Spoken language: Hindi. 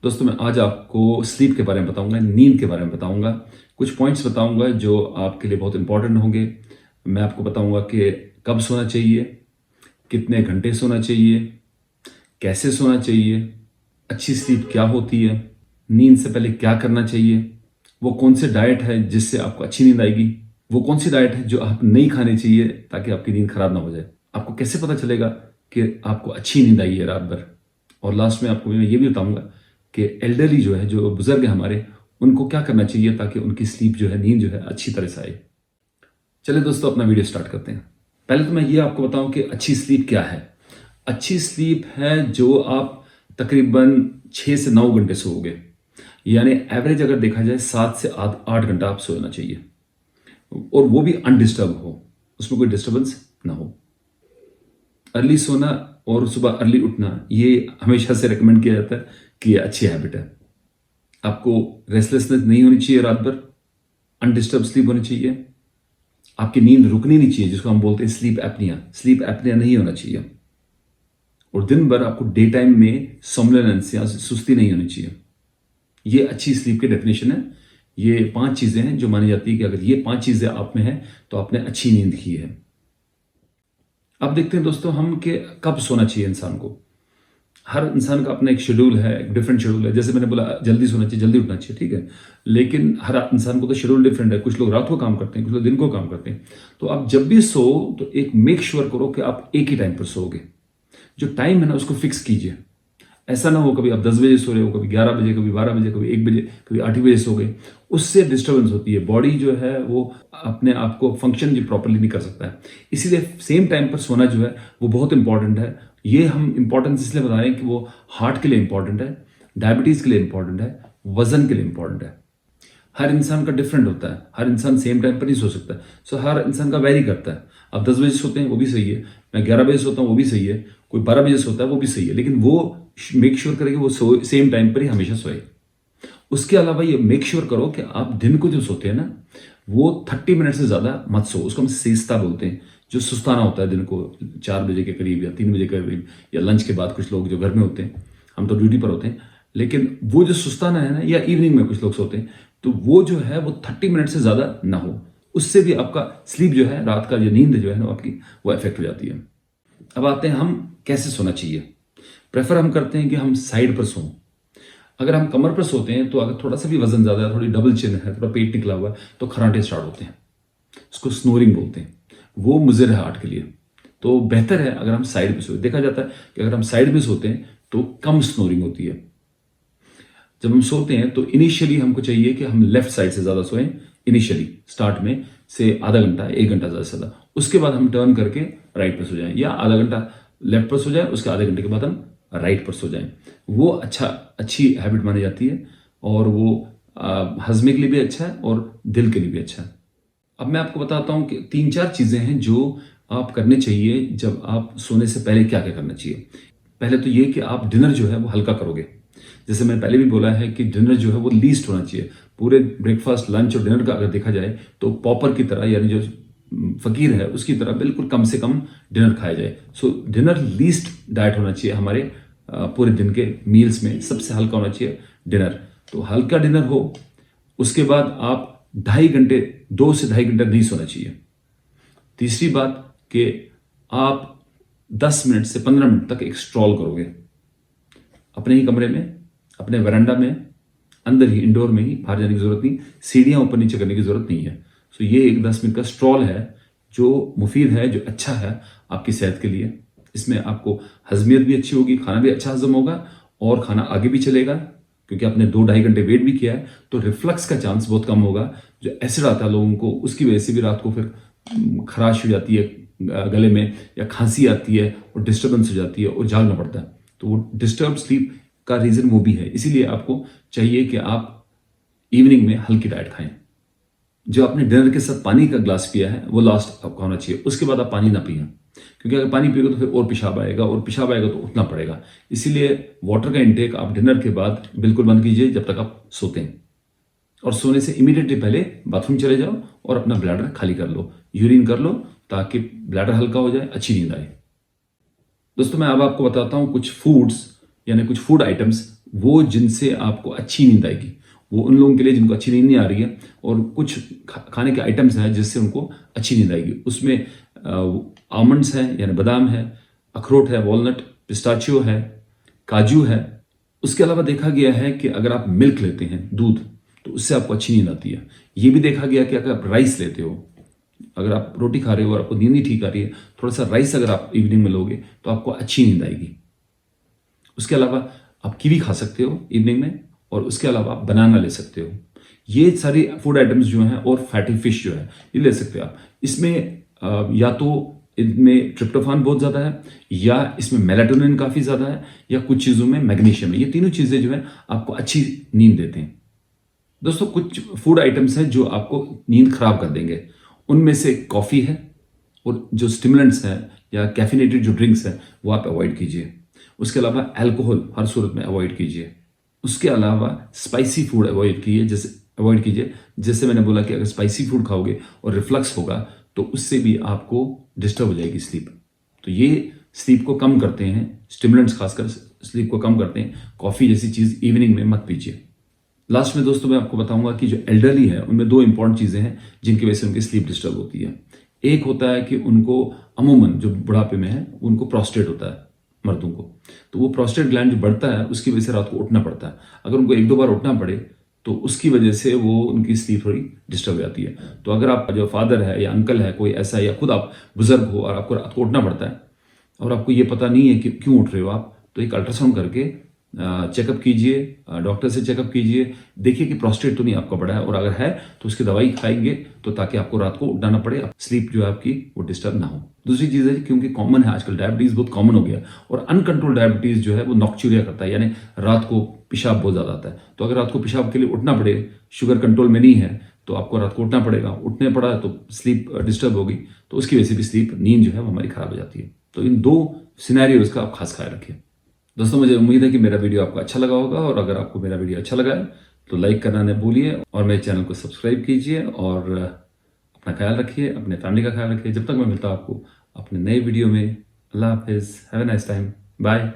दोस्तों मैं आज आपको स्लीप के बारे में बताऊंगा, नींद के बारे में बताऊंगा। कुछ पॉइंट्स बताऊंगा जो आपके लिए बहुत इंपॉर्टेंट होंगे। मैं आपको बताऊंगा कि कब सोना चाहिए, कितने घंटे सोना चाहिए, कैसे सोना चाहिए, अच्छी स्लीप क्या होती है, नींद से पहले क्या करना चाहिए, वो कौन से डाइट है जिससे आपको अच्छी नींद आएगी, वो कौन सी डाइट है जो आप नहीं खानी चाहिए ताकि आपकी नींद खराब ना हो जाए। आपको कैसे पता चलेगा कि आपको अच्छी नींद आई है रात भर। और लास्ट में आपको मैं ये भी बताऊंगा कि एल्डरली जो है, जो बुजुर्ग है हमारे, उनको क्या करना चाहिए ताकि उनकी स्लीप जो है, नींद जो है अच्छी तरह से आए। चलिए दोस्तों अपना वीडियो स्टार्ट करते हैं। पहले तो मैं ये आपको बताऊं कि अच्छी स्लीप क्या है। अच्छी स्लीप है जो आप तकरीबन 6 से 9 घंटे सोओगे, यानी एवरेज अगर देखा जाए 7 से 8 घंटा आप सोना चाहिए, और वो भी अनडिस्टर्ब हो, उसमें कोई डिस्टर्बेंस ना हो। अर्ली सोना और सुबह अर्ली उठना ये हमेशा से रिकमेंड किया जाता है कि ये अच्छी हैबिट है। आपको रेस्टलेसनेस नहीं होनी चाहिए रात भर, अनडिस्टर्ब स्लीप होनी चाहिए, आपकी नींद रुकनी नहीं चाहिए, जिसको हम बोलते हैं स्लीप एपनिया। स्लीप एपनिया नहीं होना चाहिए, और दिन भर आपको डे टाइम में सोमनेलेंस या सुस्ती नहीं होनी चाहिए। ये अच्छी स्लीप की डेफिनेशन है। ये 5 चीजें हैं जो मानी जाती है कि अगर ये 5 चीजें आप में है तो आपने अच्छी नींद की है। अब देखते हैं दोस्तों हम कि कब सोना चाहिए इंसान को। हर इंसान का अपना एक शेड्यूल है, एक डिफरेंट शेड्यूल है। जैसे मैंने बोला जल्दी सोना चाहिए, जल्दी उठना चाहिए, ठीक है, लेकिन हर इंसान को तो शेड्यूल डिफरेंट है। कुछ लोग रात को काम करते हैं, कुछ लोग दिन को काम करते हैं। तो आप जब भी सो तो एक मेक श्योर करो कि आप एक ही टाइम पर सोओगे। जो टाइम है ना उसको फिक्स कीजिए। ऐसा ना हो कभी आप 10 बजे सो रहे हो, कभी 11 बजे, कभी 12 बजे, कभी 1 बजे, कभी 8 बजे सो गए। उससे डिस्टर्बेंस होती है, बॉडी जो है वो अपने आप को फंक्शन जो प्रॉपरली नहीं कर सकता है। इसीलिए सेम टाइम पर सोना जो है वो बहुत इंपॉर्टेंट है। ये हम इंपॉर्टेंस इसलिए बता रहे हैं कि वो हार्ट के लिए इंपॉर्टेंट है, डायबिटीज के लिए इंपॉर्टेंट है, वजन के लिए इंपॉर्टेंट है। हर इंसान का डिफरेंट होता है, हर इंसान सेम टाइम पर नहीं सो सकता। सो हर इंसान का वेरी करता है। आप 10 बजे सोते हैं वो भी सही है, मैं 11 बजे सोता हूँ वो भी सही है, कोई 12 बजे सोता है वो भी सही है, लेकिन वो मेक श्योर करें कि वो सेम टाइम पर ही हमेशा सोए। उसके अलावा ये मेक श्योर करो कि आप दिन को जो सोते हैं ना वो 30 मिनट से ज्यादा मत सो। उसको हम सिesta बोलते हैं, जो सुस्ताना होता है दिन को 4 बजे के करीब या 3 बजे के करीब, या लंच के बाद। कुछ लोग जो घर में होते हैं, हम तो ड्यूटी पर होते हैं, लेकिन वो जो सुस्ताना है ना, या इवनिंग में कुछ लोग सोते हैं, तो वो जो है वो 30 मिनट से ज्यादा ना हो। उससे भी आपका स्लीप जो है, रात का जो नींद जो है ना आपकी, वो इफेक्ट हो जाती है। अब आते हैं हम कैसे सोना चाहिए। प्रेफर हम करते हैं कि हम साइड पर सों। अगर हम कमर पर सोते हैं तो अगर थोड़ा सा भी वजन ज्यादा है, थोड़ी डबल चिन है, थोड़ा पेट निकला हुआ है, तो खराटे स्टार्ट होते हैं। उसको स्नोरिंग बोलते हैं। वो मुज़र है हार्ट के लिए। तो बेहतर है अगर हम साइड में सोए। देखा जाता है कि अगर हम साइड में सोते हैं तो कम स्नोरिंग होती है। जब हम सोते हैं तो इनिशियली हमको चाहिए कि हम लेफ्ट साइड से ज्यादा सोएं। इनिशियली स्टार्ट में से आधा घंटा 1 घंटा ज्यादा से ज्यादा, उसके बाद हम टर्न करके राइट पर सो जाएं, या आधा घंटा लेफ्ट पर सो जाएं, उसके आधे घंटे के बाद हम राइट पर सो जाएं। वो अच्छी हैबिट मानी जाती है, और वो हजमे के लिए भी अच्छा है और दिल के लिए भी अच्छा है। अब मैं आपको बताता हूं कि 3-4 चीजें हैं जो आप करने चाहिए जब आप सोने से पहले। क्या क्या करना चाहिए? पहले तो ये कि आप डिनर जो है वो हल्का करोगे। जैसे मैंने पहले भी बोला है कि डिनर जो है वो लीस्ट होना चाहिए। पूरे ब्रेकफास्ट, लंच और डिनर का अगर देखा जाए तो पॉपर की तरह, यानी जो फकीर है उसकी तरह बिल्कुल कम से कम डिनर खाया जाए। सो डिनर लीस्ट डाइट होना चाहिए हमारे पूरे दिन के मील्स में। सबसे हल्का होना चाहिए डिनर। तो हल्का डिनर हो, उसके बाद आप 2.5 घंटे, 2 से 2.5 घंटे नहीं सोना चाहिए। तीसरी बात कि आप 10 मिनट से 15 मिनट तक एक स्ट्रॉल करोगे अपने ही कमरे में, अपने वरांडा में, अंदर ही, इंडोर में ही, बाहर जाने की जरूरत नहीं, सीढ़ियां ऊपर नीचे करने की जरूरत नहीं है। सो ये एक 10 मिनट का स्ट्रॉल है जो मुफीद है, जो अच्छा है आपकी सेहत के लिए। इसमें आपको हजमियत भी अच्छी होगी, खाना भी अच्छा हजम होगा, और खाना आगे भी चलेगा, क्योंकि आपने 2-2.5 घंटे वेट भी किया है। तो रिफ्लक्स का चांस बहुत कम होगा। जो एसिड आता है लोगों को, उसकी वजह से भी रात को फिर खराश हो जाती है गले में, या खांसी आती है और डिस्टर्बेंस हो जाती है और जागना पड़ता है। तो वो डिस्टर्ब स्लीप का रीजन वो भी है। इसीलिए आपको चाहिए कि आप इवनिंग में हल्की डाइट खाएं। जो आपने डिनर के साथ पानी का ग्लास पिया है वो लास्ट आपका होना चाहिए। उसके बाद आप पानी ना पिए, क्योंकि अगर पानी पिएगा तो फिर और पेशाब आएगा, और पेशाब आएगा तो उठना पड़ेगा। इसीलिए वाटर का इंटेक आप डिनर के बाद बिल्कुल बंद कीजिए जब तक आप सोते हैं। और सोने से इमीडिएटली पहले बाथरूम चले जाओ और अपना ब्लैडर खाली कर लो, यूरिन कर लो, ताकि ब्लैडर हल्का हो जाए, अच्छी नींद आए। दोस्तों मैं अब आपको बताता हूं कुछ फूड्स, यानी कुछ फूड आइटम्स वो जिनसे आपको अच्छी नींद आएगी, वो उन लोगों के लिए जिनको अच्छी नींद नहीं आ रही है और कुछ खाने के आइटम्स हैं जिससे उनको अच्छी नींद आएगी। उसमें आमंड्स हैं यानी बादाम है, अखरोट है, वॉलनट, पिस्ताचियो है, काजू है। उसके अलावा देखा गया है कि अगर आप मिल्क लेते हैं, दूध, तो उससे आपको अच्छी नींद आती है। ये भी देखा गया कि अगर आप राइस लेते हो, अगर आप रोटी खा रहे हो और आपको नींद नहीं ठीक आ रही है, थोड़ा सा राइस अगर आप इवनिंग में लोगे तो आपको अच्छी नींद आएगी। उसके अलावा आप कीवी खा सकते हो इवनिंग में, और उसके अलावा आप बनाना ले सकते हो। ये सारी फूड आइटम्स जो हैं, और फैटी फिश जो है ये ले सकते हो आप। इसमें या तो इनमें ट्रिप्टोफान बहुत ज़्यादा है, या इसमें मेलाटोनिन काफ़ी ज़्यादा है, या कुछ चीज़ों में मैग्नीशियम है। ये तीनों चीज़ें जो है आपको अच्छी नींद देते हैं। दोस्तों, कुछ फूड आइटम्स हैं जो आपको नींद खराब कर देंगे। उनमें से कॉफ़ी है, और जो स्टिमुलेंट्स हैं या कैफिनेटेड जो ड्रिंक्स हैं वो आप अवॉइड कीजिए। उसके अलावा अल्कोहल हर सूरत में अवॉइड कीजिए। उसके अलावा स्पाइसी फूड अवॉइड कीजिए। जैसे मैंने बोला कि अगर स्पाइसी फूड खाओगे और रिफ्लक्स होगा तो उससे भी आपको डिस्टर्ब हो जाएगी स्लीप। तो ये स्लीप को कम करते हैं, स्टिमुलेंट्स खासकर स्लीप को कम करते हैं। कॉफ़ी जैसी चीज़ इवनिंग में मत पीजिए। लास्ट में दोस्तों मैं आपको बताऊंगा कि जो एल्डरली है उनमें दो इंपॉर्टेंट चीज़ें हैं जिनकी वजह से उनकी स्लीप डिस्टर्ब होती है। एक होता है कि उनको अमूमन जो बुढ़ापे में है उनको प्रोस्टेट होता है, मर्दों को। तो वो प्रोस्टेट ग्लैंड जो बढ़ता है उसकी वजह से रात को उठना पड़ता है। अगर उनको एक दो बार उठना पड़े तो उसकी वजह से वो उनकी स्लीप थोड़ी डिस्टर्ब हो जाती है। तो अगर आपका जो फादर है या अंकल है कोई ऐसा, या खुद आप बुजुर्ग हो और आपको रात को उठना पड़ता है और आपको ये पता नहीं है कि क्यों उठ रहे हो आप, तो एक अल्ट्रासाउंड करके चेकअप कीजिए, डॉक्टर से चेकअप कीजिए, देखिए कि प्रोस्टेट तो नहीं आपका बड़ा है, और अगर है तो उसकी दवाई खाएंगे तो ताकि आपको रात को उठना ना पड़े, स्लीप जो है आपकी वो डिस्टर्ब ना हो। दूसरी चीज़ है क्योंकि कॉमन है आजकल, डायबिटीज़ बहुत कॉमन हो गया, और अनकंट्रोल डायबिटीज़ जो है वो नॉक्चूरिया करता है, यानी रात को पेशाब बहुत ज़्यादा आता है। तो अगर रात को पेशाब के लिए उठना पड़े, शुगर कंट्रोल में नहीं है, तो आपको रात को उठना पड़ेगा। उठने पड़ा तो स्लीप डिस्टर्ब होगी, तो उसकी वजह से भी स्लीप, नींद जो है वो हमारी खराब हो जाती है। तो इन दो सिनेरियोज का आप खास ख्याल रखिए। दोस्तों, मुझे उम्मीद है कि मेरा वीडियो आपको अच्छा लगा होगा, और अगर आपको मेरा वीडियो अच्छा लगा है तो लाइक करना न भूलिए, और मेरे चैनल को सब्सक्राइब कीजिए, और अपना ख्याल रखिए, अपने फैमिली का ख्याल रखिए। जब तक मैं मिलता हूं आपको अपने नए वीडियो में, अल्लाह हाफिज़, have a nice time, bye.